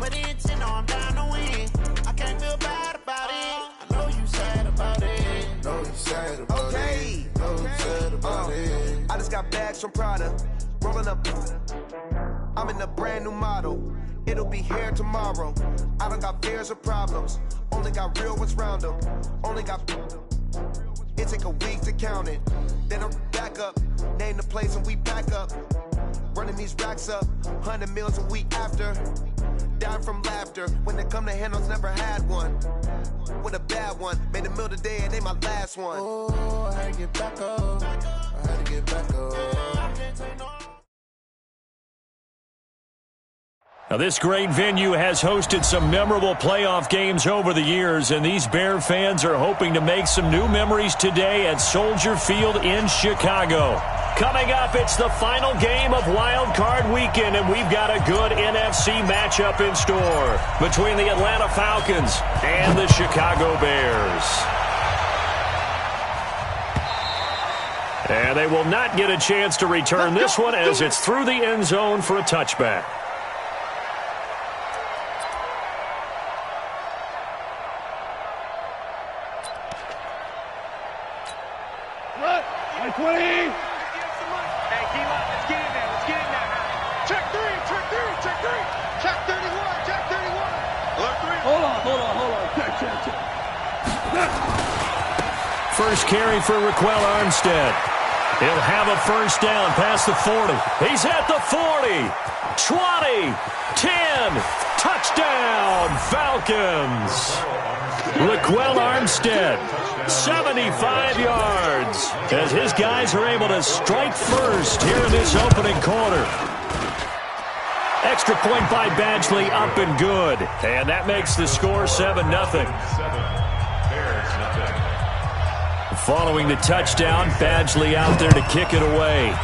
with intent, no, I'm down to win. I can't feel bad about it. I know you sad about it. Know you sad about it. Know you sad about it. I just got bags from Prada. Rolling up. I'm in a brand new model. It'll be here tomorrow. I don't got fears or problems. Only got real ones round them. Only got. It take a week to count it. Then I'm back up. Name the place and we back up. Running these racks up. 100 meals a week after. Dying from laughter. When they come to handles, never had one. With a bad one. Made a meal today and they my last one. Oh, I had to get back up. I had to get back up. Now, this great venue has hosted some memorable playoff games over the years, and these Bear fans are hoping to make some new memories today at Soldier Field in Chicago. Coming up, it's the final game of Wild Card Weekend, and we've got a good NFC matchup in store between the Atlanta Falcons and the Chicago Bears. And they will not get a chance to return this one as it's through the end zone for a touchback. First carry for Raquel Armstead. He'll have a first down past the 40. He's at the 40, 20, 10, touchdown, Falcons. Raquel Armstead, 75 yards, as his guys are able to strike first here in this opening quarter. Extra point by Badgley, up and good. And that makes the score 7-0. Following the touchdown, Badgley out there to kick it away.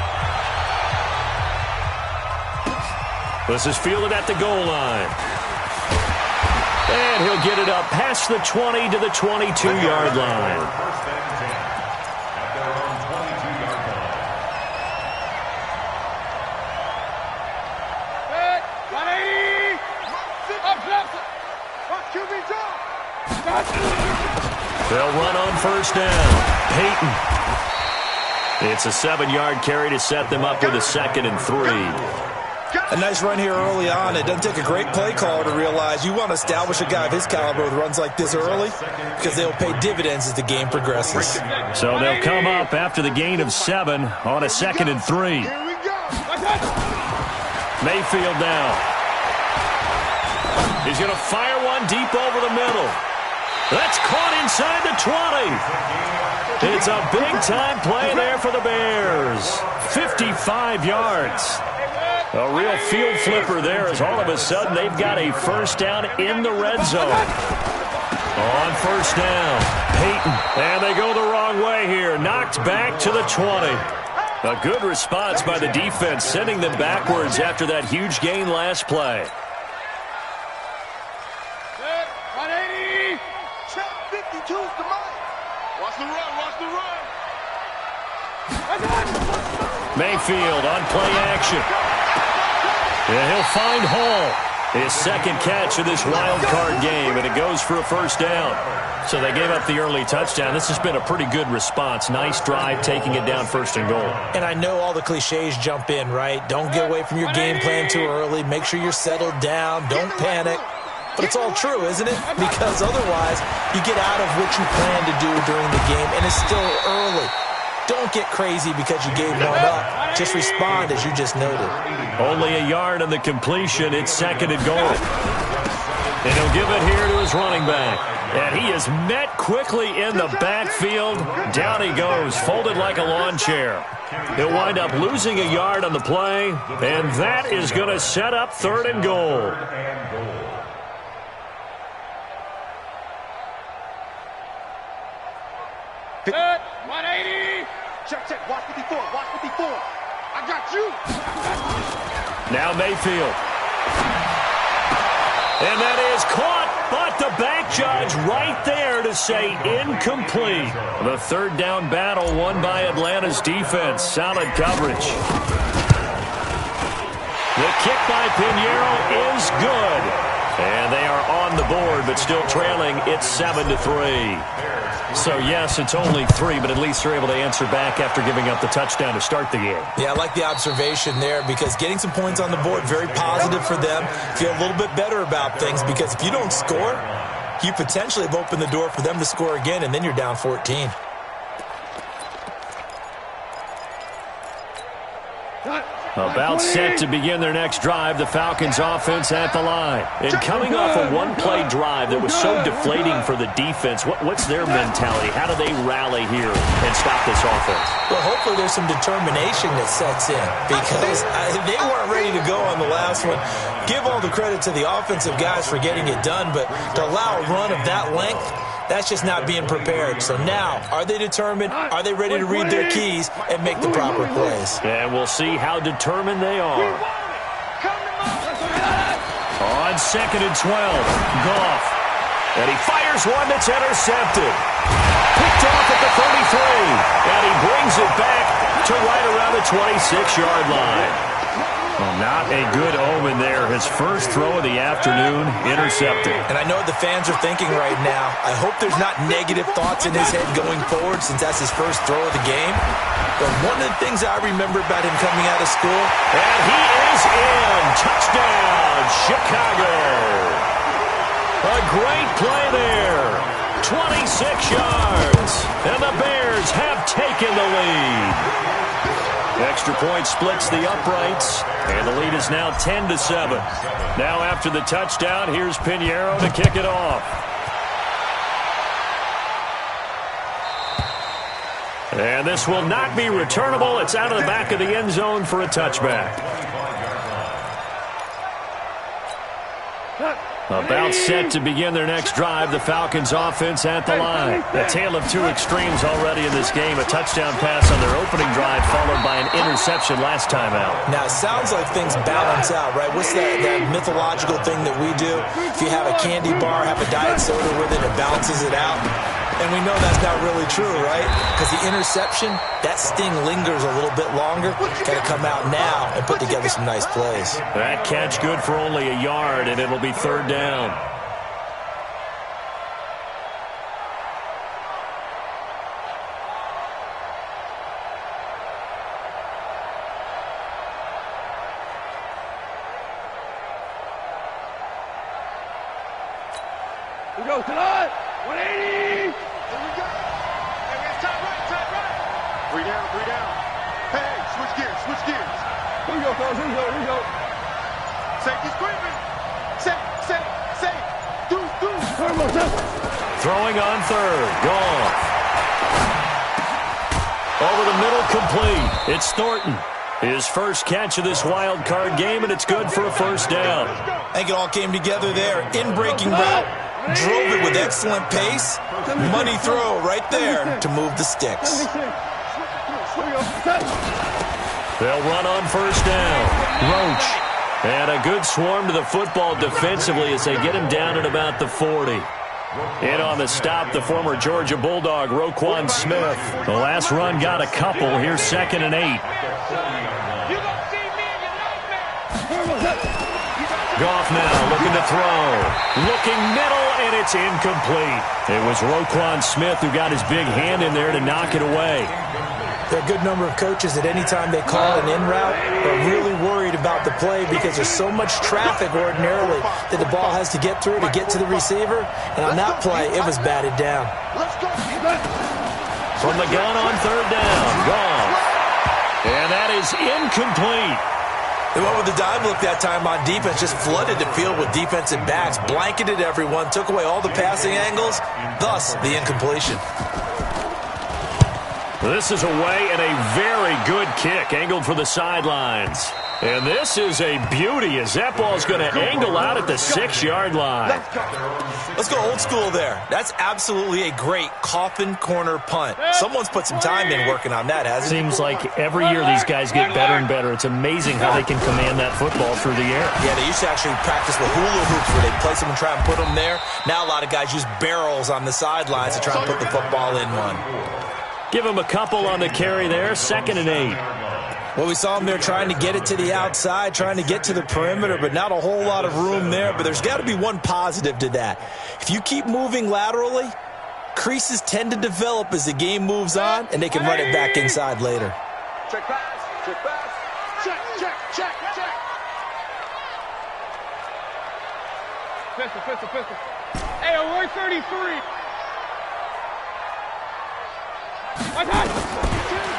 This is fielded at the goal line. And he'll get it up past the 20 to the 22-yard line. They'll run on first down. Peyton. It's a 7-yard carry to set them up with a 2nd and 3. A nice run here early on. It doesn't take a great play caller to realize you want to establish a guy of his caliber with runs like this early because they'll pay dividends as the game progresses. So they'll come up after the gain of 7 on a 2nd and 3. Mayfield now. He's going to fire one deep over the middle. That's caught inside the 20. It's a big-time play there for the Bears. 55 yards. A real field flipper there as all of a sudden they've got a first down in the red zone. On first down, Peyton. And they go the wrong way here. Knocked back to the 20. A good response by the defense, sending them backwards after that huge gain last play. Mayfield on play action. And he'll find Hall. His second catch of this wild card game, and it goes for a first down. So they gave up the early touchdown. This has been a pretty good response. Nice drive, taking it down 1st and goal. And I know all the cliches jump in, right? Don't get away from your game plan too early. Make sure you're settled down. Don't panic. But it's all true, isn't it? Because otherwise, you get out of what you plan to do during the game, and it's still early. Don't get crazy because you gave one up. Just respond as you just noted. Only a yard on the completion. It's 2nd and goal. And he'll give it here to his running back. And he is met quickly in the backfield. Down he goes, folded like a lawn chair. He'll wind up losing a yard on the play. And that is going to set up 3rd and goal. Set, 180. Check. Watch 54. Watch 54. I got you. Now Mayfield. And that is caught, but the back judge right there to say incomplete. The 3rd down battle won by Atlanta's defense. Solid coverage. The kick by Pinheiro is good. And they are on the board, but still trailing. It's 7-3. So, yes, it's only 3, but at least they're able to answer back after giving up the touchdown to start the game. Yeah, I like the observation there because getting some points on the board, very positive for them. Feel a little bit better about things because if you don't score, you potentially have opened the door for them to score again, and then you're down 14. About set to begin their next drive, the Falcons offense at the line. And coming off a one-play drive that was so deflating for the defense, what's their mentality? How do they rally here and stop this offense? Well, hopefully there's some determination that sets in because they weren't ready to go on the last one. Give all the credit to the offensive guys for getting it done, but to allow a run of that length, that's just not being prepared. So now, are they determined? Are they ready to read their keys and make the proper plays? And we'll see how determined they are. On 2nd and 12, Goff. And he fires one that's intercepted. Picked off at the 33. And he brings it back to right around the 26-yard line. Well, not a good omen there. His first throw of the afternoon, intercepted. And I know what the fans are thinking right now. I hope there's not negative thoughts in his head going forward since that's his first throw of the game. But one of the things I remember about him coming out of school, and he is in. Touchdown, Chicago. A great play there. 26 yards. And the Bears have taken the lead. Extra point splits the uprights, and the lead is now 10-7. Now after the touchdown, here's Pinheiro to kick it off. And this will not be returnable. It's out of the back of the end zone for a touchback. About set to begin their next drive, the Falcons offense at the line. A tale of two extremes already in this game. A touchdown pass on their opening drive followed by an interception last time out. Now, it sounds like things balance out, right? What's that mythological thing that we do? If you have a candy bar, have a diet soda with it, it balances it out. And we know that's not really true, right? Because the interception, that sting lingers a little bit longer. Got to come out now and put together some nice plays. That catch good for only a yard, and it'll be 3rd down. We go tonight. 180. Here we go. Hey, we got top right. 3 down. Hey, switch gears. Here we go, fellas. Here we go. Safety's creeping. Safe. Throwing on 3rd. Gone. Over the middle, complete. It's Thornton. His first catch of this wild card game, and it's good for a 1st down. I think it all came together there. In-breaking route. Drove it with excellent pace. Money throw right there to move the sticks. They'll run on 1st down. Roach. And a good swarm to the football defensively as they get him down at about the 40. In on the stop, the former Georgia Bulldog, Roquan Smith. The last run got a couple. Here's 2nd and 8. Goff now looking to throw. Looking middle, and it's incomplete. It was Roquan Smith who got his big hand in there to knock it away. There are a good number of coaches that anytime they call an in route are really worried about the play because there's so much traffic ordinarily that the ball has to get through to get to the receiver. And on that play, it was batted down. From the gun on 3rd down, Goff. And that is incomplete. They went with the dime look that time on defense, just flooded the field with defensive backs, blanketed everyone, took away all the passing angles, thus the incompletion. This is away and a very good kick, angled for the sidelines. And this is a beauty as that ball's going to angle out at the 6-yard line. Let's go old school there. That's absolutely a great coffin corner punt. Someone's put some time in working on that, hasn't it? Seems like every year these guys get better and better. It's amazing how they can command that football through the air. Yeah, they used to actually practice with hula hoops where they'd place them and try and put them there. Now a lot of guys use barrels on the sidelines to try and put the football in one. Give him a couple on the carry there. 2nd and 8. Well, we saw him there trying to get it to the outside, trying to get to the perimeter, but not a whole lot of room there. But there's got to be one positive to that. If you keep moving laterally, creases tend to develop as the game moves on, and they can run it back inside later. Check pass. Check pass. Check, check, check, check. Pistol. Hey, 133.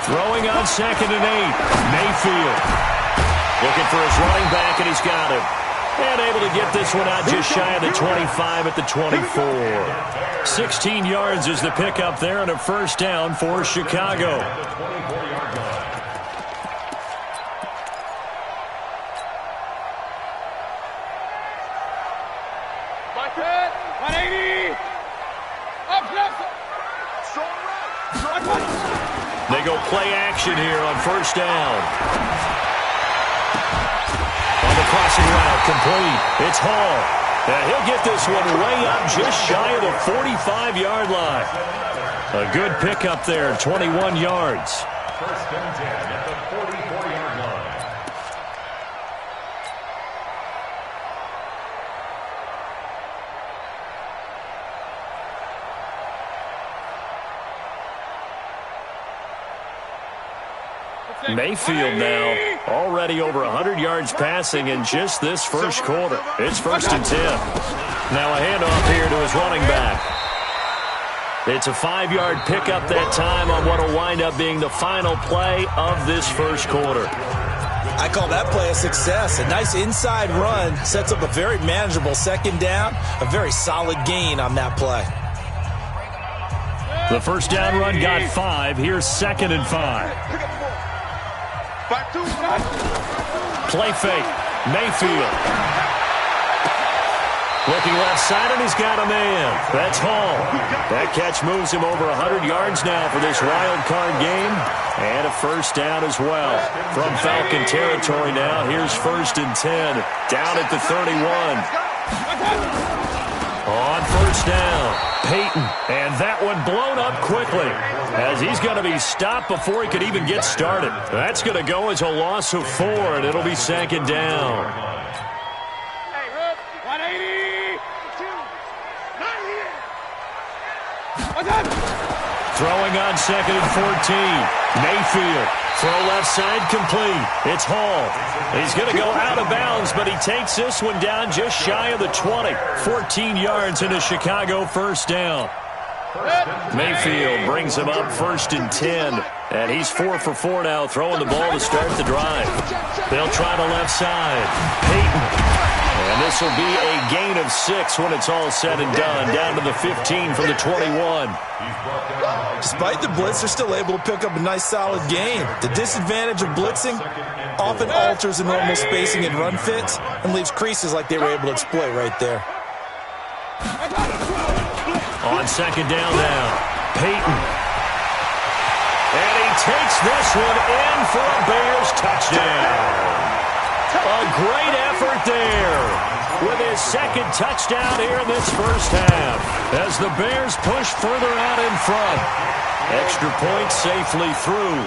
Throwing on 2nd and 8. Mayfield looking for his running back, and he's got him. And able to get this one out just shy of the 25 at the 24. 16 yards is the pickup there, and a first down for Chicago. Like that. 180. Up, left. They go play action here on first down. On the crossing route, complete. It's Hall. And he'll get this one way up just shy of the 45-yard line. A good pickup there, 21 yards. First and 10 at the 44-yard line. Mayfield now already over 100 yards passing in just this first quarter. It's first and 10. Now a handoff here to his running back. It's a 5-yard pickup that time on what will wind up being the final play of this first quarter. I call that play a success. A nice inside run sets up a very manageable second down, a very solid gain on that play. The first down run got 5. Here's 2nd and 5. Play fake. Mayfield. Looking left side, and he's got a man. That's Hall. That catch moves him over 100 yards now for this wild card game. And a first down as well. From Falcon territory now, here's first and 10. Down at the 31. On first down, Peyton. And that one blown up quickly, as he's going to be stopped before he could even get started. That's going to go as a loss of 4, and it'll be 2nd down. Hey, 180. 90. Throwing on 2nd and 14. Mayfield. Throw left side complete. It's Hall. He's going to go out of bounds, but he takes this one down just shy of the 20. 14 yards in a Chicago first down. Mayfield brings him up first and 10. And he's 4 for 4 now, throwing the ball to start the drive. They'll try the left side. Peyton. And this will be a gain of 6 when it's all said and done. Down to the 15 from the 21. Despite the blitz, they're still able to pick up a nice solid gain. The disadvantage of blitzing often alters the normal spacing and run fits and leaves creases like they were able to exploit right there. On second down now, Peyton. And he takes this one in for a Bears touchdown. A great effort there with his second touchdown here in this first half as the Bears push further out in front. Extra point safely through.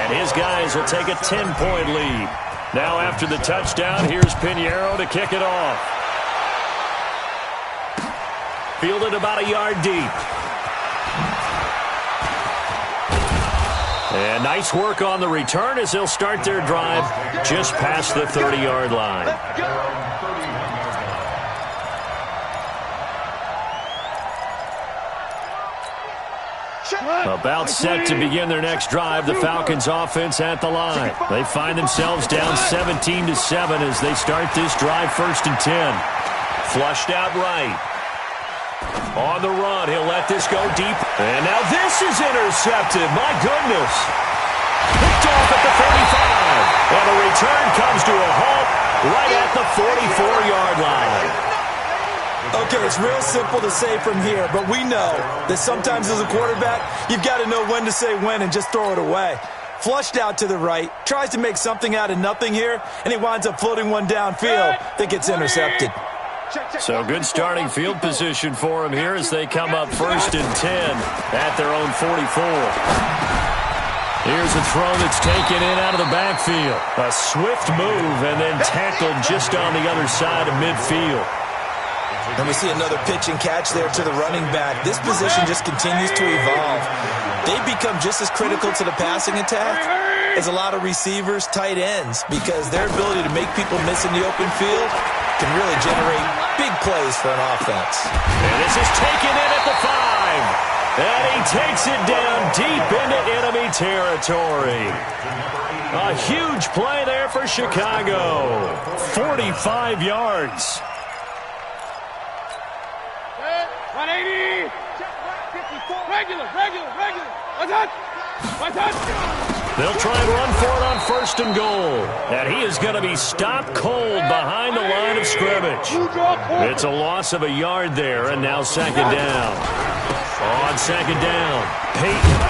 And his guys will take a 10-point lead. Now after the touchdown, here's Pinheiro to kick it off. Fielded about a yard deep. And nice work on the return as they'll start their drive just past the 30-yard line. About set to begin their next drive, the Falcons offense at the line. They find themselves down 17-7 as they start this drive first and 10. Flushed out right. On the run, he'll let this go deep. And now this is intercepted. My goodness. Picked off at the 35. And the return comes to a halt right at the 44-yard line. Okay, it's real simple to say from here, but we know that sometimes as a quarterback, you've got to know when to say when and just throw it away. Flushed out to the right, tries to make something out of nothing here, and he winds up floating one downfield that gets intercepted. So good starting field position for him here as they come up first and 10 at their own 44. Here's a throw that's taken in out of the backfield. A swift move and then tackled just on the other side of midfield. And we see another pitch and catch there to the running back. This position just continues to evolve. They become just as critical to the passing attack as a lot of receivers, tight ends, because their ability to make people miss in the open field can really generate big plays for an offense. And this is taken in at the 5. And he takes it down deep into enemy territory. A huge play there for Chicago. 45 yards. 180. Regular. One touch. They'll try and run for it on 1st and goal. And he is going to be stopped cold behind the line of scrimmage. It's a loss of a yard there, and now 2nd down. On 2nd down, Peyton.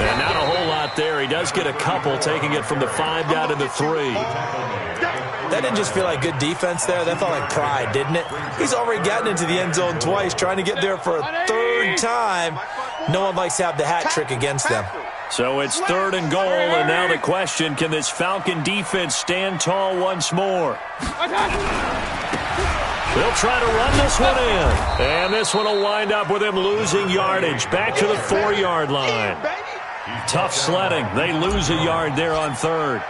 And not a whole lot there. He does get a couple, taking it from the 5 down to the 3. That didn't just feel like good defense there. That felt like pride, didn't it? He's already gotten into the end zone twice, trying to get there for a 3rd time. No one likes to have the hat trick against them. So it's 3rd and goal, and now the question, can this Falcon defense stand tall once more? They'll try to run this one in. And this one will wind up with him losing yardage back to the 4-yard line. Tough sledding. They lose a yard there on 3rd.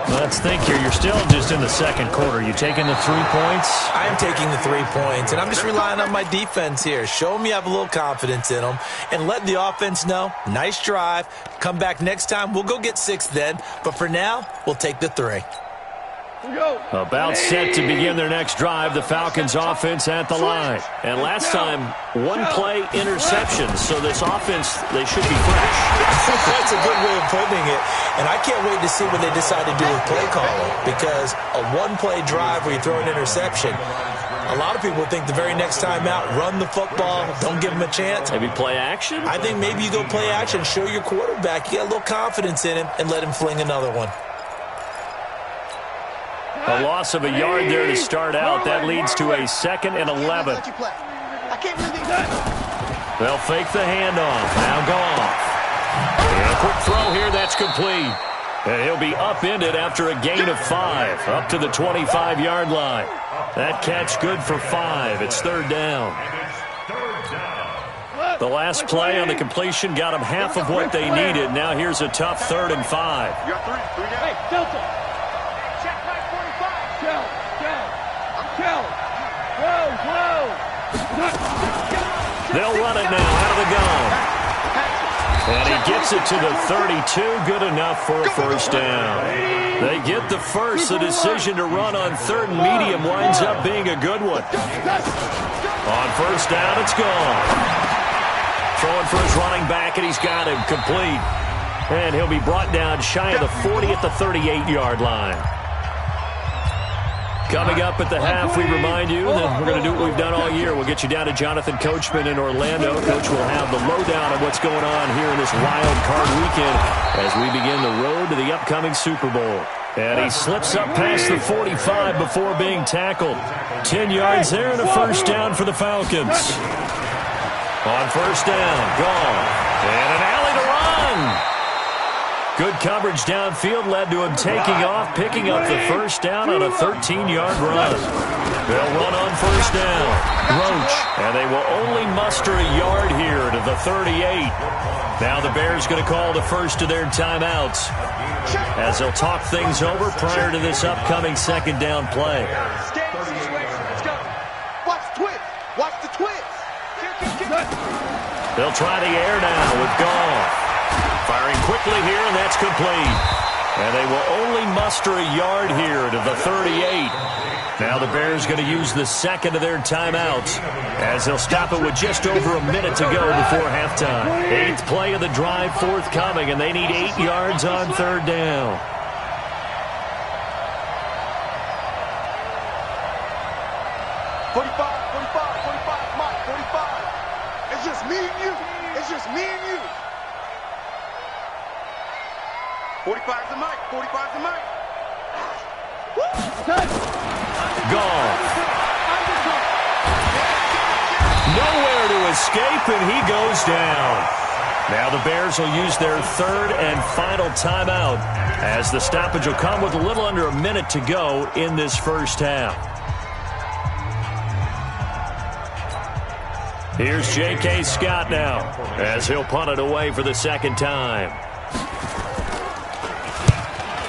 Let's think here. You're still just in the 2nd quarter. You taking the 3 points? I am taking the 3 points, and I'm just relying on my defense here. Show me I have a little confidence in them, and let the offense know, nice drive. Come back next time. We'll go get 6 then. But for now, we'll take the 3. About set to begin their next drive, the Falcons offense at the line. And last time, 1-play interceptions, so this offense, they should be fresh. That's a good way of putting it. And I can't wait to see what they decide to do with play calling, because a 1-play drive where you throw an interception, a lot of people think the very next time out, run the football, don't give them a chance. Maybe play action? I think maybe you go play action, show your quarterback you got a little confidence in him, and let him fling another one. A loss of a yard there to start out. That leads to a 2nd and 11. They'll fake the handoff. Now Goff. And a quick throw here. That's complete. And he'll be upended after a gain of 5. Up to the 25-yard line. That catch good for 5. It's 3rd down. The last play on the completion got them half of what they needed. Now here's a tough 3rd and 5. You got 3. Hey, Delta. They'll run it now out of the gun. And he gets it to the 32. Good enough for a 1st down. They get the first. The decision to run on 3rd and medium winds up being a good one. On 1st down, it's gone. Throwing for his running back, and he's got him complete. And he'll be brought down shy of the 40 at the 38-yard line. Coming up at the half, we remind you that we're going to do what we've done all year. We'll get you down to Jonathan Coachman in Orlando. Coach will have the lowdown of what's going on here in this wild card weekend as we begin the road to the upcoming Super Bowl. And he slips up past the 45 before being tackled. 10 yards there and a 1st down for the Falcons. On 1st down, gone. And an alley to run. Good coverage downfield led to him taking off, picking up the 1st down on a 13-yard run. They'll run on 1st down. Roach, and they will only muster a yard here to the 38. Now the Bears going to call the first of their timeouts as they'll talk things over prior to this upcoming 2nd down play. Watch the twist. Watch the twist. They'll try the air now with Goff. Firing quickly here, and that's complete. And they will only muster a yard here to the 38. Now the Bears going to use the 2nd of their timeouts as they'll stop it with just over a minute to go before halftime. 8th play of the drive forthcoming, and they need 8 yards on 3rd down. Mike, 45. It's just me and you. It's just me and you. 45's the mic. 45's the mic. Gone. Nowhere to escape, and he goes down. Now the Bears will use their third and final timeout as the stoppage will come with a little under a minute to go in this first half. Here's J.K. Scott now as he'll punt it away for the second time.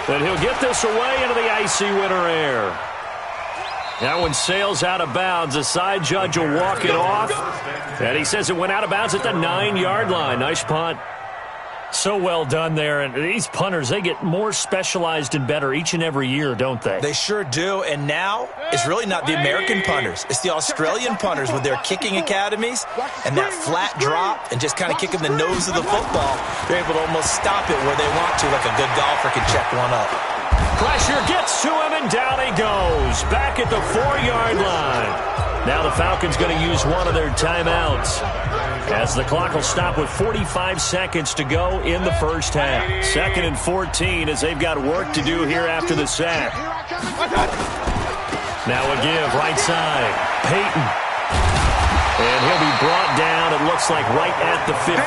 And he'll get this away into the icy winter air. That one sails out of bounds. The side judge will walk it off. And he says it went out of bounds at the 9-yard line. Nice punt. So well done there. And these punters, they get more specialized and better each and every year, don't they? They sure do. And now it's really not the American punters. It's the Australian punters with their kicking academies and that flat drop and just kind of kicking the nose of the football. They're able to almost stop it where they want to, like a good golfer can check one up. Pressure gets to him, and down he goes. Back at the 4-yard line. Now the Falcons going to use one of their timeouts as the clock will stop with 45 seconds to go in the first half. 2nd and 14 as they've got work to do here after the sack. Now a give, right side. Peyton. And he'll be brought down, it looks like, right at the 15.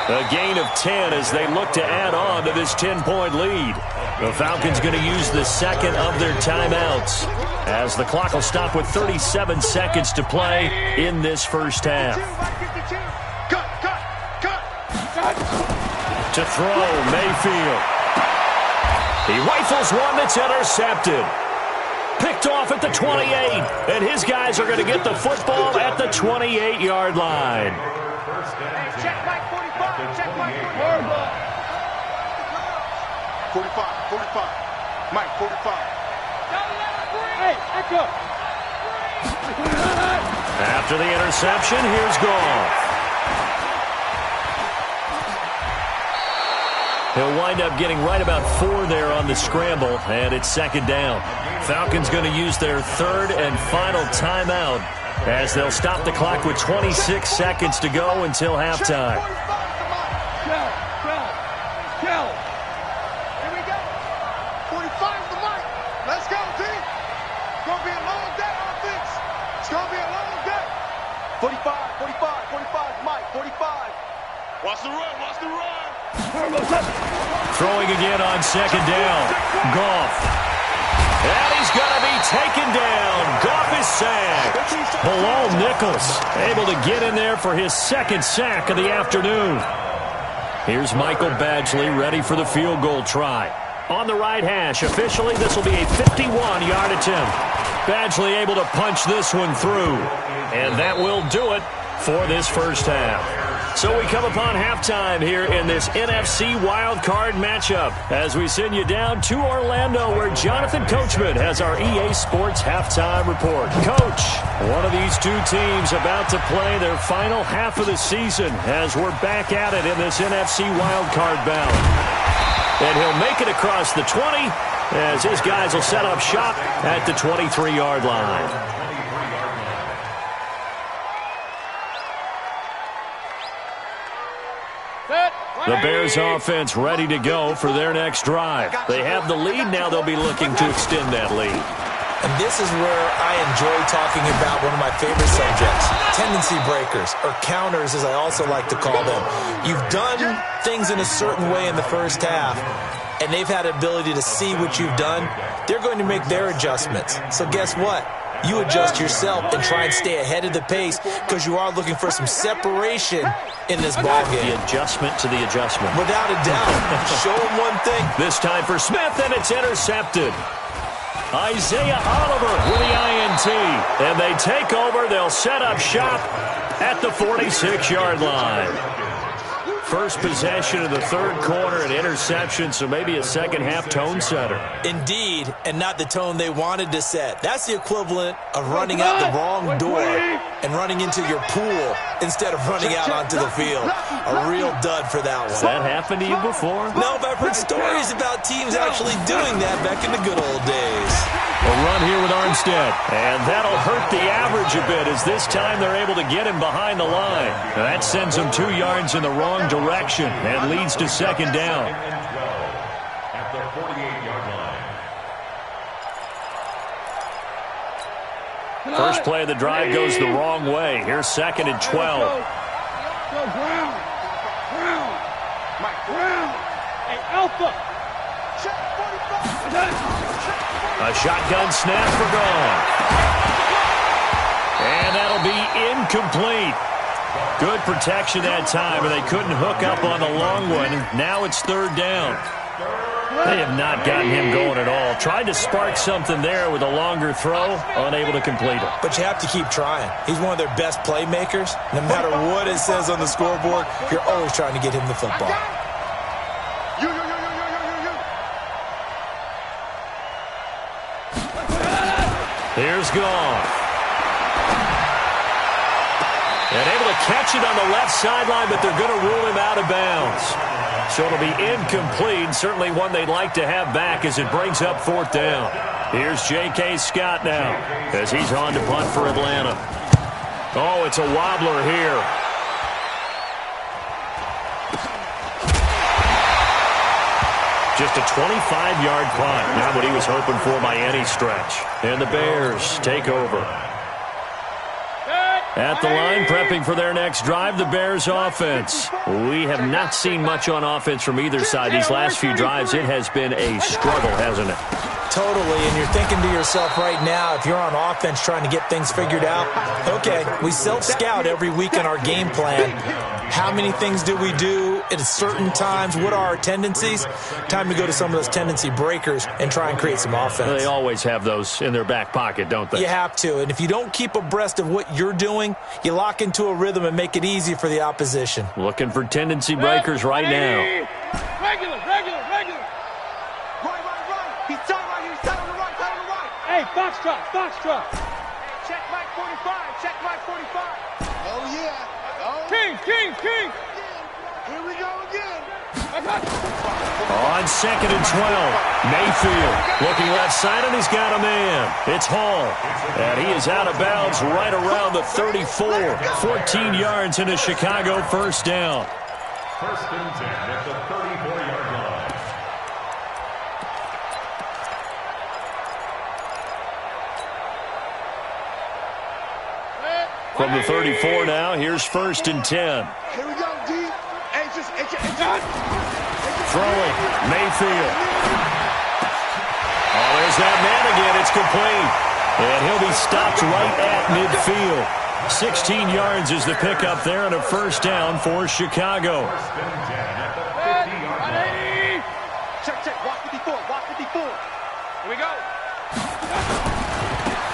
A gain of 10 as they look to add on to this 10-point lead. The Falcons going to use the second of their timeouts as the clock will stop with 37 seconds to play in this first half. To throw, Mayfield. He rifles one that's intercepted. Picked off at the 28, and his guys are going to get the football at the 28-yard line. Check Mike 45. Check Mike 45. 45. Mike 45. Hey, echo. After the interception, here's Goff. He'll wind up getting right about 4 there on the scramble, and it's second down. Falcons going to use their third and final timeout as they'll stop the clock with 26 seconds to go until halftime. Kel. Here we go. 45 is the mic. Let's go, team. It's going to be a long day, offense. It's going to be a long day. 45, Mike, 45. Watch the run, watch the run. Throwing again on second down. Goff. And he's going to be taken down. Goff is sacked. Bilal Nichols able to get in there for his second sack of the afternoon. Here's Michael Badgley ready for the field goal try. On the right hash, officially this will be a 51-yard attempt. Badgley able to punch this one through. And that will do it for this first half. So we come upon halftime here in this NFC wildcard matchup as we send you down to Orlando where Jonathan Coachman has our EA Sports halftime report. Coach, one of these two teams about to play their final half of the season as we're back at it in this NFC wildcard bout. And he'll make it across the 20 as his guys will set up shop at the 23-yard line. The Bears offense ready to go for their next drive. They have the lead. Now they'll be looking to extend that lead. And this is where I enjoy talking about one of my favorite subjects, tendency breakers, or counters as I also like to call them. You've done things in a certain way in the first half, and they've had the ability to see what you've done. They're going to make their adjustments. So guess what? You adjust yourself and try and stay ahead of the pace because you are looking for some separation in this ball game. The adjustment to the adjustment. Without a doubt. Show them one thing. This time for Smith, and it's intercepted. Isaiah Oliver with the INT. And they take over. They'll set up shop at the 46-yard line. First possession of the third quarter, an interception, so maybe a second-half tone setter. Indeed, and not the tone they wanted to set. That's the equivalent of running out the wrong door and running into your pool instead of running out onto the field. A real dud for that one. Has that happened to you before? No, but I've heard stories about teams actually doing that back in the good old days. A run here with Armstead, and that'll hurt the average a bit as this time they're able to get him behind the line. Now that sends him 2 yards in the wrong direction and leads to second down. At the 48-yard line. First play of the drive goes the wrong way. Here's 2nd and 12. Mike Brown. Hey, Alpha. Check 45. A shotgun snap for gone. And that'll be incomplete. Good protection that time, and they couldn't hook up on the long one. Now it's third down. They have not gotten him going at all. Tried to spark something there with a longer throw, unable to complete it. But you have to keep trying. He's one of their best playmakers. No matter what it says on the scoreboard, you're always trying to get him the football. You. Here's Goff. And able to catch it on the left sideline, but they're going to rule him out of bounds. So it'll be incomplete, certainly one they'd like to have back as it brings up fourth down. Here's J.K. Scott now as he's on to punt for Atlanta. Oh, it's a wobbler here. Just a 25-yard punt. Not what he was hoping for by any stretch. And the Bears take over. At the line, prepping for their next drive, the Bears offense. We have not seen much on offense from either side. These last few drives, it has been a struggle, hasn't it? Totally, and you're thinking to yourself right now, if you're on offense trying to get things figured out, okay, we self-scout every week in our game plan. How many things do we do at certain times? What are our tendencies? Time to go to some of those tendency breakers and try and create some offense. They always have those in their back pocket, don't they? You have to, and if you don't keep abreast of what you're doing, you lock into a rhythm and make it easy for the opposition. Looking for tendency breakers right now. Regular. Right. He's tight right here. He's tight on the right. Hey, box drop. Check Mike 45. Check Mike 45. Oh, yeah. King. Here we go again. On second and 12, Mayfield looking left side, and he's got a man. It's Hall, and he is out of bounds right around the 34. 14 yards into Chicago, first down. First and 10 at the 34-yard line. From the 34 now, here's first and 10. Here we go, D. Throwing, Mayfield. Oh, there's that man again. It's complete. And he'll be stopped right at midfield. 16 yards is the pickup there, and a first down for Chicago. First and 10 at the 50-yard line. Check. Walk 54. Here we go.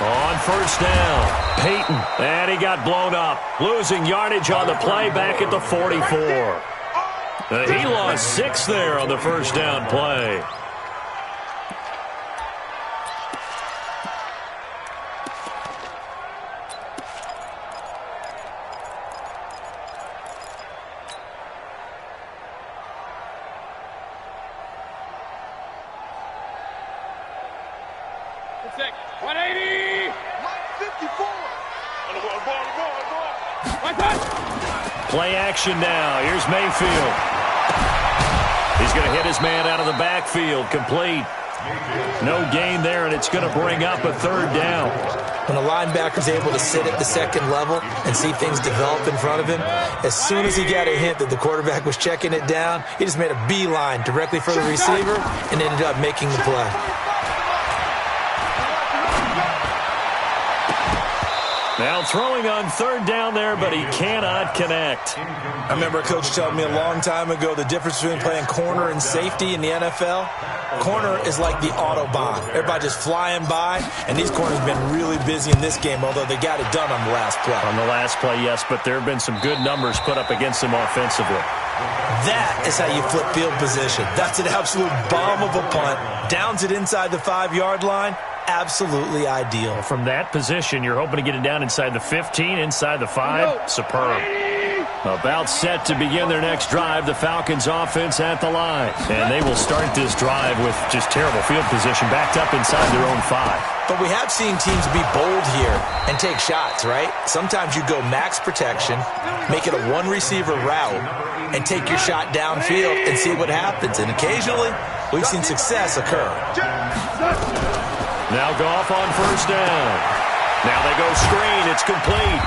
On first down, Peyton, and he got blown up. Losing yardage on the play back at the 44. He lost 6 there on the first down play. Check. 180. Mike 54. On the ball. Play action now. Here's Mayfield. He's going to hit his man out of the backfield. Complete. No gain there, and it's going to bring up a third down. When a linebacker's able to sit at the second level and see things develop in front of him, as soon as he got a hint that the quarterback was checking it down, he just made a beeline directly for the receiver and ended up making the play. Now throwing on third down there, but he cannot connect. I remember a coach telling me a long time ago the difference between playing corner and safety in the NFL. Corner is like the Autobahn. Everybody just flying by, and these corners have been really busy in this game, although they got it done on the last play. On the last play, yes, but there have been some good numbers put up against them offensively. That is how you flip field position. That's an absolute bomb of a punt. Downs it inside the 5-yard line. Absolutely ideal. From that position, you're hoping to get it down inside the 15, inside the 5. Superb. About set to begin their next drive, the Falcons offense at the line. And they will start this drive with just terrible field position, backed up inside their own 5. But we have seen teams be bold here and take shots, right? Sometimes you go max protection, make it a one-receiver route, and take your shot downfield and see what happens. And occasionally, we've seen success occur. Now Goff on first down. Now they go screen. It's complete.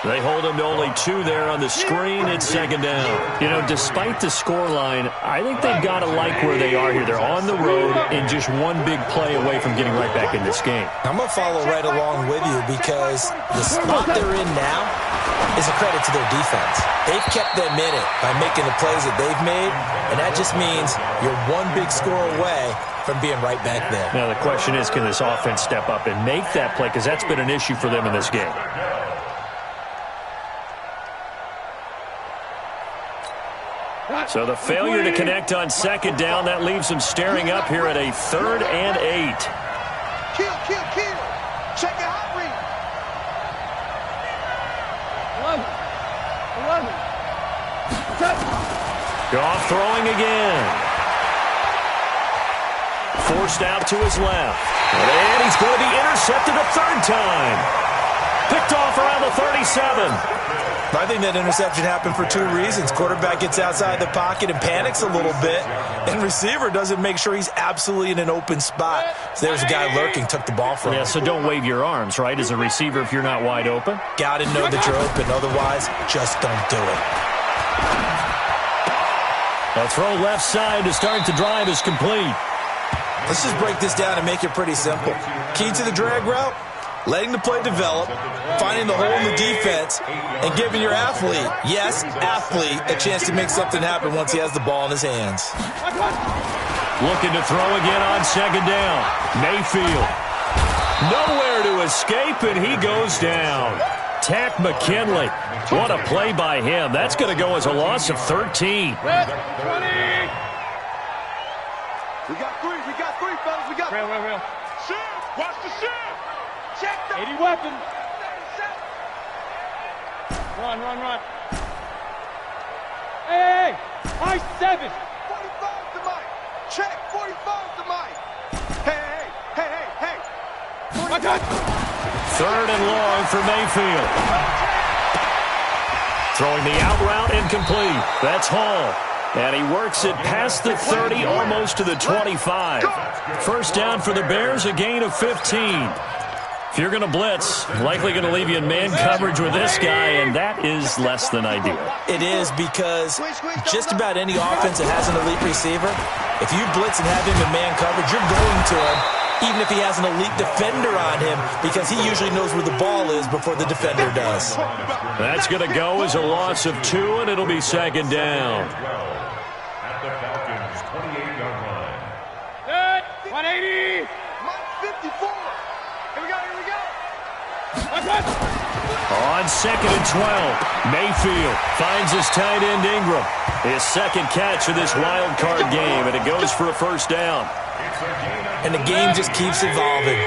They hold him to only 2 there on the screen. It's second down. You know, despite the scoreline, I think they've got to like where they are here. They're on the road and just one big play away from getting right back in this game. I'm going to follow right along with you because the spot they're in now is a credit to their defense. They've kept them in it by making the plays that they've made, and that just means you're one big score away from being right back there. Now the question is, can this offense step up and make that play? Because that's been an issue for them in this game. So the failure to connect on second down, that leaves them staring up here at a 3rd and 8. Kill. Check it out, read. 11. Goff throwing again. Forced out to his left. And he's going to be intercepted a 3rd time. Picked off around the 37. I think that interception happened for 2 reasons. Quarterback gets outside the pocket and panics a little bit, and receiver doesn't make sure he's absolutely in an open spot. So there's a guy lurking, took the ball from him. Yeah, so don't wave your arms, right, as a receiver if you're not wide open. Got to know that you're open. Otherwise, just don't do it. A throw left side to start the drive is complete. Let's just break this down and make it pretty simple. Key to the drag route, letting the play develop, finding the hole in the defense, and giving your athlete, yes, athlete, a chance to make something happen once he has the ball in his hands. Looking to throw again on second down. Mayfield. Nowhere to escape, and he goes down. Tack McKinley. What a play by him. That's going to go as a loss of 13. We got three, fellas. We got real. Shift. Watch the shift. Check the 80 weapons. Run. Hey. High 7. 45 to Mike. Check. 45 to Mike. Hey. 3rd and long for Mayfield. Throwing the out route incomplete. That's Hall. And he works it past the 30, almost to the 25. First down for the Bears, a gain of 15. If you're going to blitz, likely going to leave you in man coverage with this guy, and that is less than ideal. It is because just about any offense that has an elite receiver, if you blitz and have him in man coverage, you're going to him, even if he has an elite defender on him, because he usually knows where the ball is before the defender does. That's going to go as a loss of 2, and it'll be second down. At the Falcons' 28-yard line. Good. 180. Mike 54. Here we go. On second and 12, Mayfield finds his tight end Ingram. His second catch of this wild card game, and it goes for a first down. And the game just keeps evolving.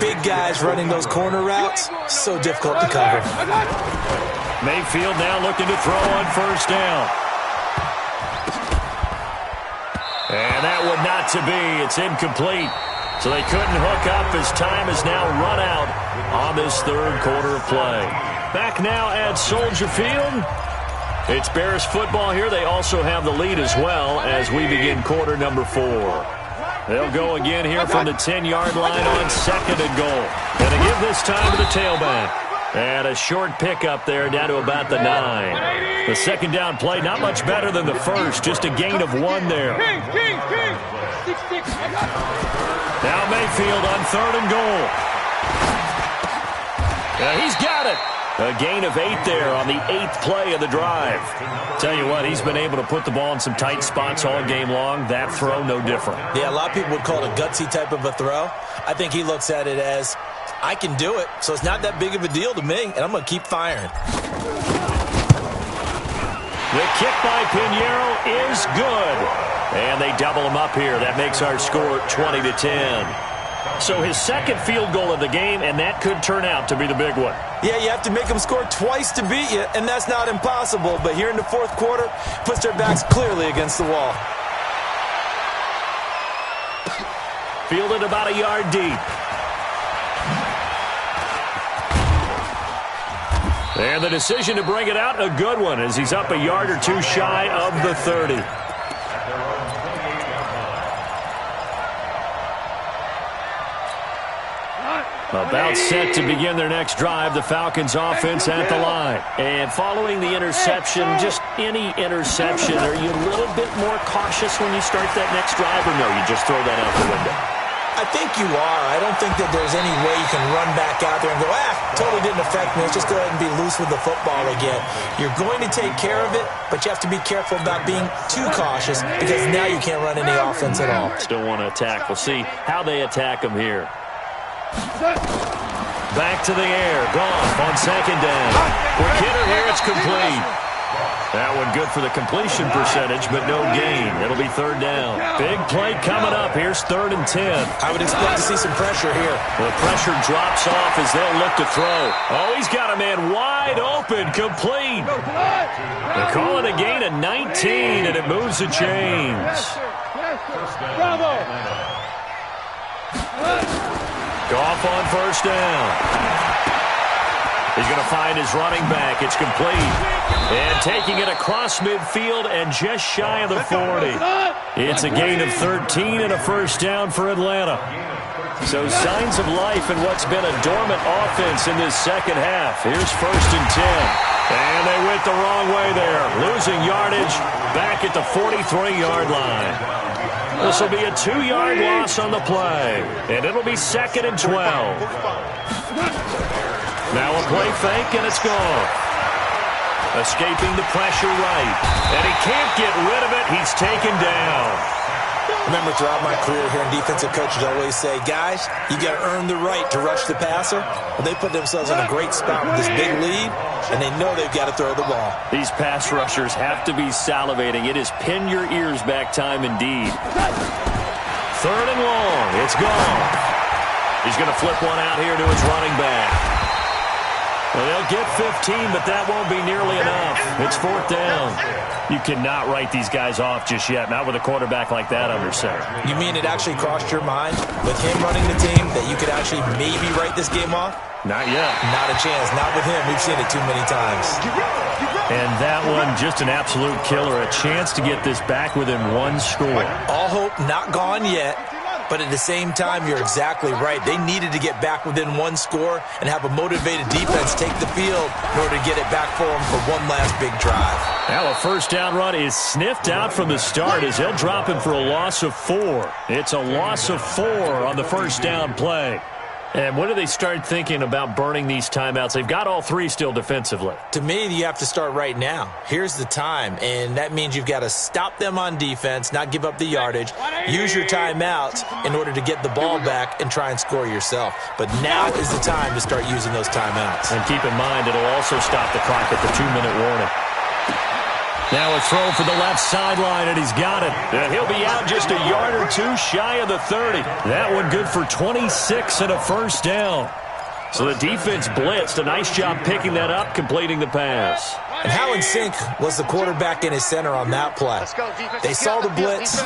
Big guys running those corner routes, so difficult to cover. Mayfield now looking to throw on first down. And that one not to be. It's incomplete. So they couldn't hook up as time has now run out on this 3rd quarter of play. Back now at Soldier Field. It's Bears football here. They also have the lead as well as we begin quarter number 4. They'll go again here from the 10-yard line on second and goal. And they give this time to the tailback. And a short pickup there down to about the 9. The second down play not much better than the first. Just a gain of 1 there. Now Mayfield on 3rd and goal. He's got it. A gain of 8 there on the 8th play of the drive. Tell you what, he's been able to put the ball in some tight spots all game long. That throw, no different. Yeah, a lot of people would call it a gutsy type of a throw. I think he looks at it as, I can do it, so it's not that big of a deal to me, and I'm going to keep firing. The kick by Pinheiro is good. And they double him up here. That makes our score 20-10. So his second field goal of the game, and that could turn out to be the big one. Yeah, you have to make them score twice to beat you, and that's not impossible. But here in the 4th quarter, puts their backs clearly against the wall. Fielded about a yard deep. And the decision to bring it out, a good one, as he's up a yard or 2 shy of the 30. About set to begin their next drive, the Falcons offense at the line. And following the interception, just any interception, are you a little bit more cautious when you start that next drive, or no, you just throw that out the window? I think you are. I don't think that there's any way you can run back out there and go, totally didn't affect me. Let's just go ahead and be loose with the football again. You're going to take care of it, but you have to be careful about being too cautious because now you can't run any offense at all. Still want to attack. We'll see how they attack them here. Back to the air. Goff on second down. Quick hitter here. It's complete. That one good for the completion percentage, but no gain. It'll be third down. Big play coming up. Here's 3rd and 10. I would expect to see some pressure here. The pressure drops off as they'll look to throw. Oh, he's got a man wide open. Complete. They call it a gain of 19, and it moves the chains. Bravo. Goff on first down. He's going to find his running back. It's complete. And taking it across midfield and just shy of the 40. It's a gain of 13 and a first down for Atlanta. So signs of life in what's been a dormant offense in this second half. Here's 1st and 10. And they went the wrong way there. Losing yardage back at the 43-yard line. This will be a 2-yard loss on the play. And it'll be 2nd and 12. Now a play fake, and it's gone. Escaping the pressure right. And he can't get rid of it. He's taken down. Remember, throughout my career here in defensive coaches always say, guys, you got to earn the right to rush the passer. Well, they put themselves in a great spot with this big lead, and they know they've got to throw the ball. These pass rushers have to be salivating. It is pin your ears back time indeed. 3rd and long. It's gone. He's going to flip one out here to his running back. Well, they'll get 15, but that won't be nearly enough. It's 4th down. You cannot write these guys off just yet, not with a quarterback like that under center. You mean it actually crossed your mind with him running the team that you could actually maybe write this game off? Not yet. Not a chance. Not with him. We've seen it too many times. And that one, just an absolute killer. A chance to get this back within 1 score. All hope not gone yet. But at the same time, you're exactly right. They needed to get back within 1 score and have a motivated defense take the field in order to get it back for them for one last big drive. Now a first down run is sniffed out from the start as they'll drop him for a loss of 4. It's a loss of 4 on the first down play. And when do they start thinking about burning these timeouts? They've got all 3 still defensively. To me, you have to start right now. Here's the time, and that means you've got to stop them on defense, not give up the yardage, use your timeouts in order to get the ball back and try and score yourself. But now is the time to start using those timeouts. And keep in mind, it'll also stop the clock at the 2-minute warning. Now a throw for the left sideline, and he's got it. And he'll be out just a yard or 2 shy of the 30. That one good for 26 and a first down. So the defense blitzed. A nice job picking that up, completing the pass. And how in sync was the quarterback and his center on that play? They saw the blitz,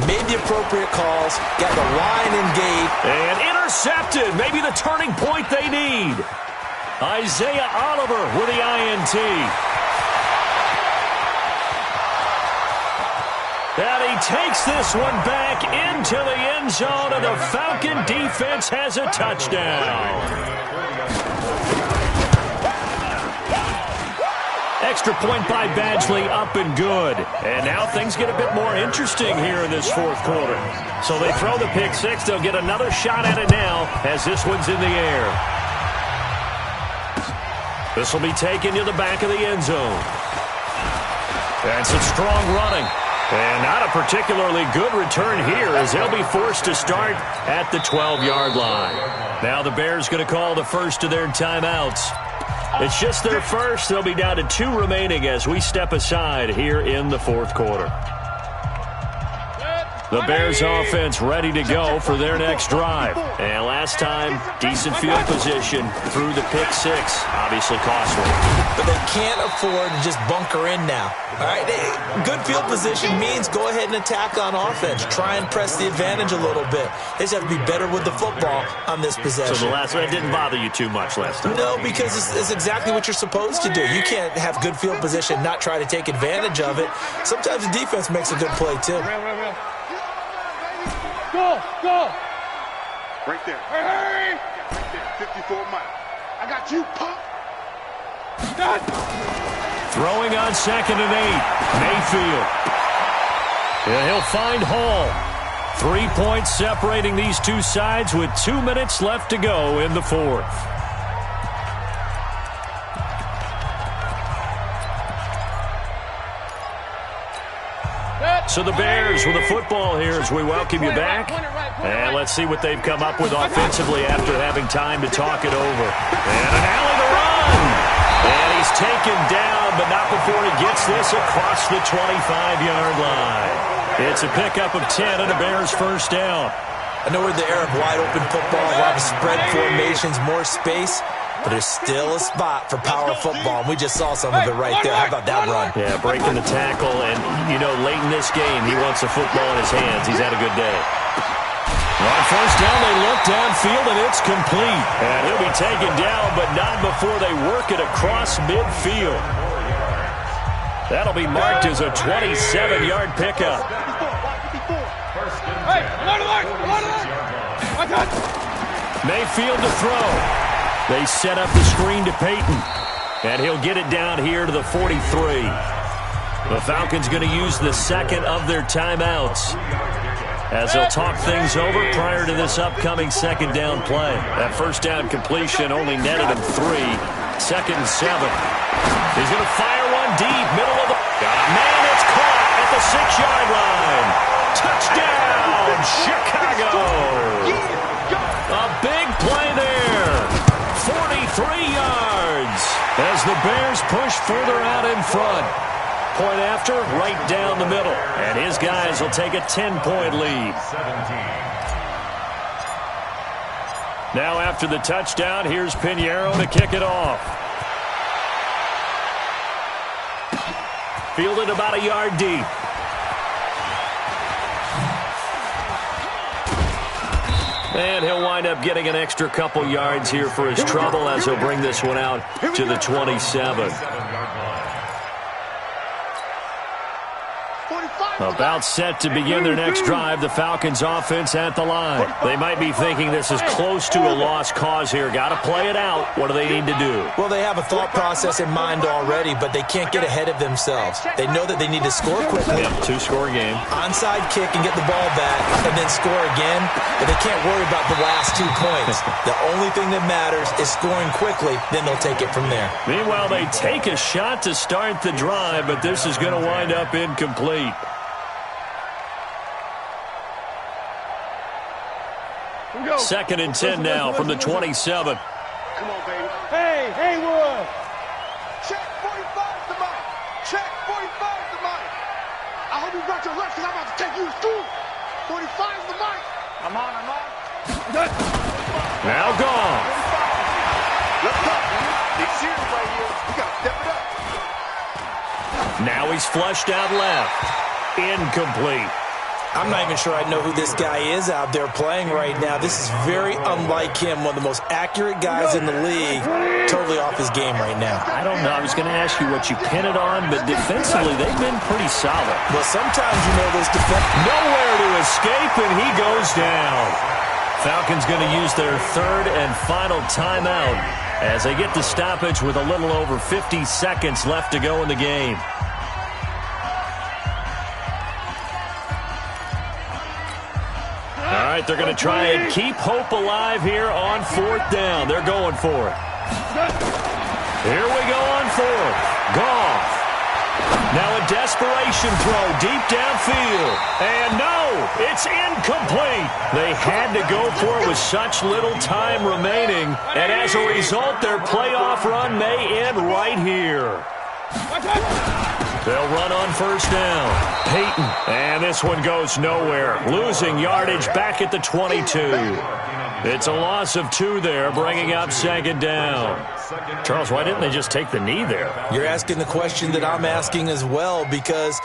made the appropriate calls, got the line engaged. And intercepted. Maybe the turning point they need. Isaiah Oliver with the INT. And he takes this one back into the end zone, and the Falcon defense has a touchdown. Extra point by Badgley, up and good. And now things get a bit more interesting here in this 4th quarter. So they throw the pick 6. They'll get another shot at it now as this one's in the air. This will be taken to the back of the end zone. And some strong running. And not a particularly good return here as they'll be forced to start at the 12-yard line. Now the Bears going to call the first of their timeouts. It's just their first. They'll be down to 2 remaining as we step aside here in the 4th quarter. The Bears offense ready to go for their next drive. And last time, decent field position through the pick 6. Obviously costly. But they can't afford to just bunker in now. All right, good field position means go ahead and attack on offense. Try and press the advantage a little bit. They just have to be better with the football on this possession. So the last one didn't bother you too much last time? No, because it's exactly what you're supposed to do. You can't have good field position, not try to take advantage of it. Sometimes the defense makes a good play, too. Go! Right there. Hurry! 54 Mike. I got you, punk. Throwing on 2nd and 8. Mayfield. And he'll find Hall. 3 points separating these two sides with 2 minutes left to go in the 4th. So the Bears with the football here as we welcome you back. And let's see what they've come up with offensively after having time to talk it over. And an alley to run. And he's taken down, but not before he gets this across the 25-yard line. It's a pickup of 10 and a Bears first down. I know we're in the era of wide-open football, a lot of spread formations, more space, but there's still a spot for power football, and we just saw some of it right there. How about that run? Yeah, breaking the tackle, and, you know, late in this game, he wants the football in his hands. He's had a good day. On first down, they look downfield, and it's complete. And he'll be taken down, but not before they work it across midfield. That'll be marked as a 27-yard pickup. Mayfield to throw. They set up the screen to Peyton. And he'll get it down here to the 43. The Falcons going to use the second of their timeouts as they'll talk things over prior to this upcoming second down play. That first down completion only netted him 3. 2nd and 7. He's going to fire one deep, middle of the... Got a man, it's caught at the 6-yard line. Touchdown, Chicago. A big play there. 43 yards as the Bears push further out in front. Point after, right down the middle. And his guys will take a 10-point lead. Now after the touchdown, here's Pinheiro to kick it off. Fielded about a yard deep. And he'll wind up getting an extra couple yards here for his trouble as he'll bring this one out to the 27. About set to begin their next drive, the Falcons offense at the line. They might be thinking this is close to a lost cause here. Got to play it out. What do they need to do? Well, they have a thought process in mind already, but they can't get ahead of themselves. They know that they need to score quickly. Yep, 2-score game. Onside kick and get the ball back and then score again, but they can't worry about the last 2 points. The only thing that matters is scoring quickly, then they'll take it from there. Meanwhile, they take a shot to start the drive, but this is going to wind up incomplete. Second and 10 now from the 27. Come on, baby. Hey, Haywood. Check 45 to Mike. Check 45 to Mike. I hope you brought your lunch because I'm about to take you to school. 45 to Mike. I'm on. Now gone. Let's go. It's serious right here. We got to step it up. Now he's flushed out left. Incomplete. I'm not even sure I know who this guy is out there playing right now. This is very unlike him, one of the most accurate guys in the league. Totally off his game right now. I don't know. I was going to ask you what you pin it on, but defensively they've been pretty solid. Well, sometimes you know those defense. Nowhere to escape, and he goes down. Falcons going to use their third and final timeout as they get the stoppage with a little over 50 seconds left to go in the game. All right, they're going to try and keep hope alive here on 4th down. They're going for it. Here we go on 4th. Goff. Now a desperation throw deep downfield. And no, it's incomplete. They had to go for it with such little time remaining. And as a result, their playoff run may end right here. They'll run on first down. Peyton. And this one goes nowhere. Losing yardage back at the 22. It's a loss of 2 there, bringing up 2nd down. Charles, why didn't they just take the knee there? You're asking the question that I'm asking as well, because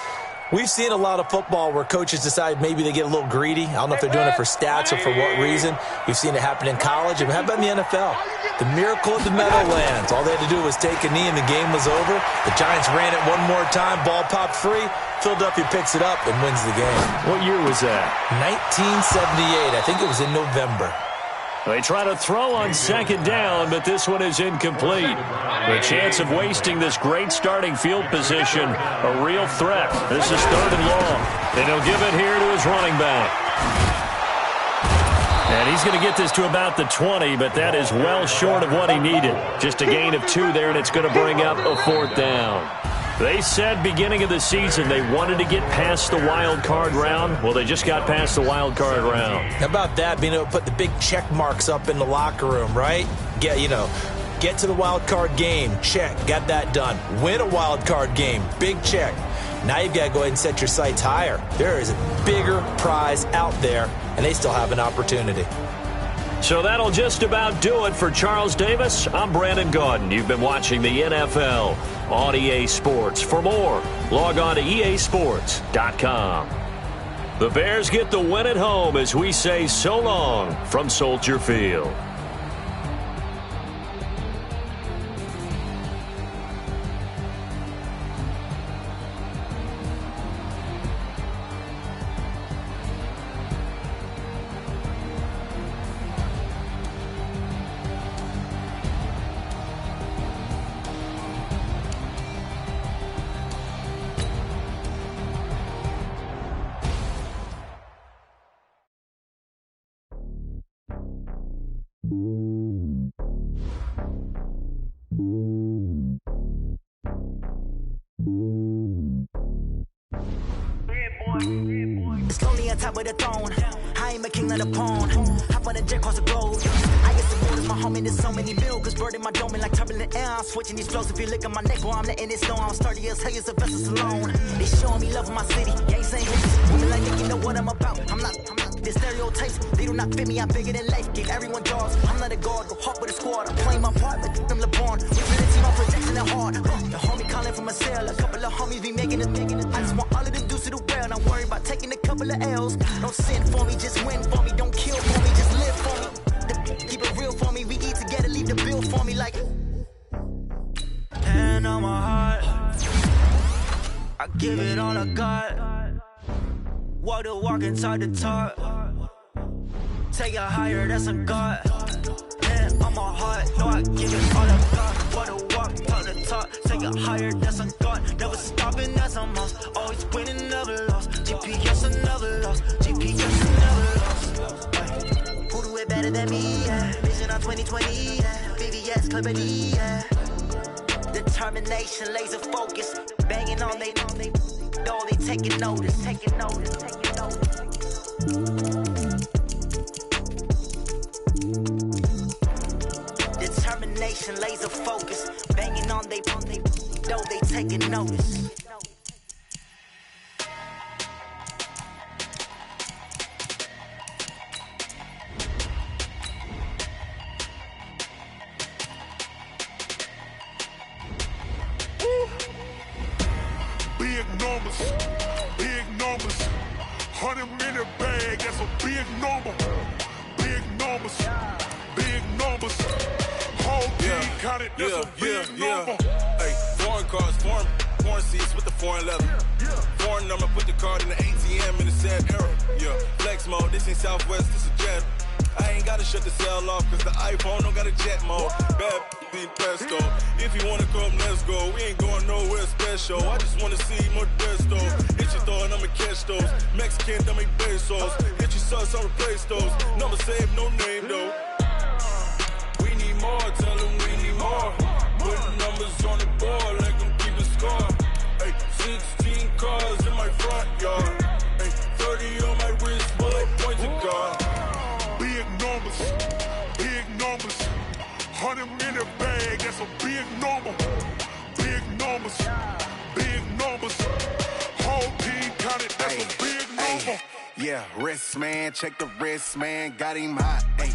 we've seen a lot of football where coaches decide maybe they get a little greedy. I don't know if they're doing it for stats or for what reason. We've seen it happen in college. And how about in the NFL? The miracle of the Meadowlands. All they had to do was take a knee and the game was over. The Giants ran it one more time. Ball popped free. Philadelphia picks it up and wins the game. What year was that? 1978. I think it was in November. They try to throw on second down, but this one is incomplete. The chance of wasting this great starting field position, a real threat. This is 3rd and long, and he'll give it here to his running back. And he's going to get this to about the 20, but that is well short of what he needed. Just a gain of 2 there, and it's going to bring up a 4th down. They said beginning of the season they wanted to get past the wild card round. Well, they just got past the wild card round. How about that, being able to put the big check marks up in the locker room, right? Get to the wild card game, check, got that done. Win a wild card game, big check. Now you've got to go ahead and set your sights higher. There is a bigger prize out there, and they still have an opportunity. So that'll just about do it for Charles Davis. I'm Brandon Gaudin. You've been watching the NFL on EA Sports. For more, log on to easports.com. The Bears get the win at home as we say so long from Soldier Field. It's lonely on top of the throne. I am a king of the pawn. Hop on a jet across the globe. I guess the world is my home and there's so many bills. Bird in my dome and like turbulent air. I'm switching these flows. If you look at my neck, boy, I'm letting it snow. I'm sturdy as hell as a vessel alone. They showing me love in my city. Ain't saying hits. Women like they know what I'm about. I'm not. The stereotypes, they do not fit me. I'm bigger than life. Give everyone jaws. I'm not a guard. Go hard with a squad. I'm playing my part, but them LeBron. We really team, I'm projecting it hard. The homie calling from a cell. A couple of homies be making it. I just want all of them dudes to do well. Don't worry about taking a couple of L's. Don't sin for me, just win for me. Don't kill for me, just live for me. Keep it real for me. We eat together, leave the bill for me like. Hand on my heart, I give it all I got. Walk the walk and talk the talk. Take it higher, that's a God. Hand on my heart, no, I give it all I got. Walk the walk, talk the talk. Take it higher, that's a God. Never stopping, that's a must. Always winning, never lost. GPS, I never lost. GPS, I never lost. Who do it better than me? Yeah. Vision on 2020, yeah. VVS, Clarity, yeah. Determination, laser focus. Banging on they though they taking notice, taking notice, taking notice. Determination, laser focus. Banging on they though they taking notice. Big numbers, 100-minute bag, that's a big number. Big numbers, whole team counted, that's a big number. Hey, foreign cars, foreign seats with the foreign leather. Foreign number, put the card in the ATM in the sad era. Yeah, flex mode, this ain't Southwest, this a jet. I ain't gotta shut the cell off, cause the iPhone don't got a jet mode. Bad being pesto. If you wanna come, let's go. We ain't going nowhere special. I just wanna see Modesto. Hit your thought, I'ma catch those. Mexican, I make pesos. Hit your sauce, I'll replace those. Number saved, no name though. We need more, tell them we need more. Putting numbers on the board like I'm keeping score. Hey, 16 cars in my front yard. Hey, 30 on my wrist, bullet point to God. Big numbers, 100-minute bag, that's a big number. Big numbers, whole team counted, that's a big number. Yeah, wrist man, check the wrist man, got him hot. Ay,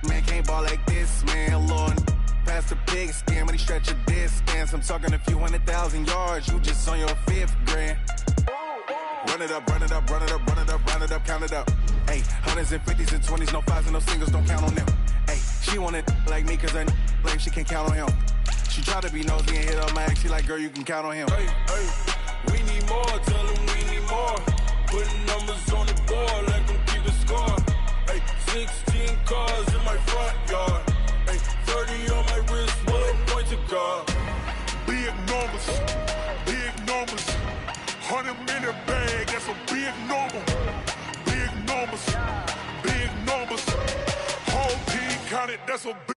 man can't ball like this, man. Lord, past the pig skin when he stretch a distance. I'm talking a few 100,000 yards, you just on your 5th grand. Run it up, count it up. Hey, hundreds and 50s and 20s, no 5s and no singles, don't count on them. Hey, she want it like me, cause I blame she can't count on him. She try to be nosy and hit up my ex, she like, girl, you can count on him. Hey, we need more, tell them we need more. Putting numbers on the board like I'm keeping score. Hey, 16 cars in my got him in the bag, that's a big number. Big numbers, big numbers. Whole team counted, that's a big